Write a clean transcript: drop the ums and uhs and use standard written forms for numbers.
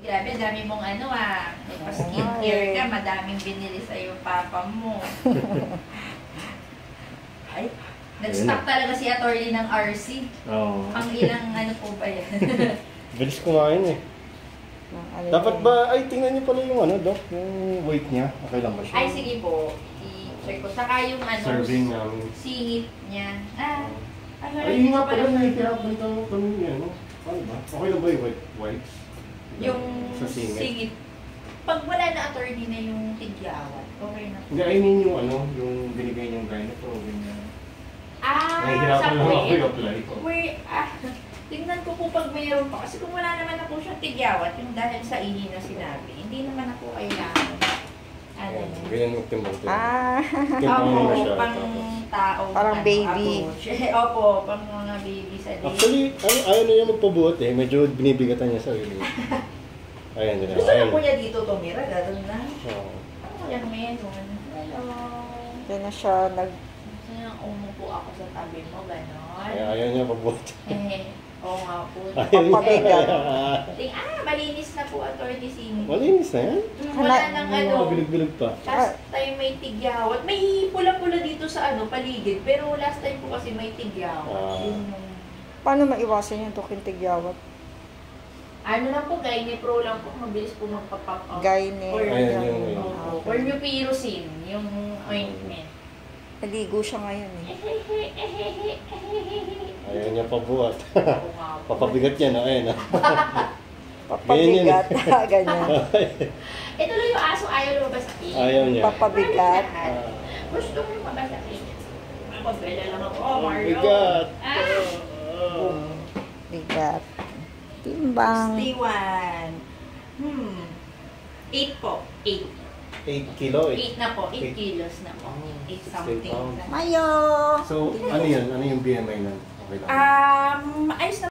Grabe, dami mong ano pa-skincare ka, madaming binili sa'yo papa mo. Ay, nag-stock talaga si attorney ng RC. Oo. Pang ilang ano po ba yan? Bilis kumain eh. Dapat ba, ay tingnan niyo pala yung ano, Doc, yung weight niya. Okay lang ba siya? Ay, sige po. I-check ko. Saka yung ano, Serving namin. singit niya. Ay, yun nga pala, nahihirapan kami ano. Paano ba? Okay lang ba yung white? Yung sa singit. Pag wala na attorney na yung tigyawat, okay na. Hindi, I mean yung ano, yung binigay niyong gynecologist niya. Sa nahihirapan lang ako puwet. i-apply ko. Tingnan ko po pag mayroon pa. Kasi kung wala naman ako siyang tigyawat, yung dahil sa ihi na sinabi, hindi naman ako kailangan. Ganyan yung timbang. Opo, pang tao. Parang baby. Opo, pang mga baby sa day. Actually, ayaw na niya magpabuhat eh. Medyo binibigatan niya sa sarili. Ayan, dyan. Gusto na po niya dito tumira, gano'n na. Oo. Ano kaya meron? Hello. Yan na siya Gusto niya umupo ako sa tabi mo, gano'n. Ayaw niya magpabuhat. Oo nga po. papabigat. Malinis na po attorney singit. Malinis na yan? Wala nang ano. Bilig-bilig pa. Last time may tigyawat. May pula-pula dito sa paligid. Pero last time po kasi may tigyawat. Paano maiwasan yung tuking tigyawat? Ano lang po, Gynepro lang po. Mabilis po magpa-pop up. Gyne. Formupirocin, yung ointment. Naligo siya ngayon eh. Ayaw niya pabuhat. Papabigat niya, no? Ayan, no? Papabigat. Ganyan. Ito lang yung aso, ayaw lumabas sa akin. Ayaw niya. Papabigat. Gusto mo lumabas sa akin. Pabela lang ako. Oh, Mario. Bigat. Bigat. Timbang. 8 po. 8. 8 kilo eh. 8 na po. 8 kilos na po. 8 something. Mayo! So, ano yun? Ano yung BMI nun? Okay lang. Ayos na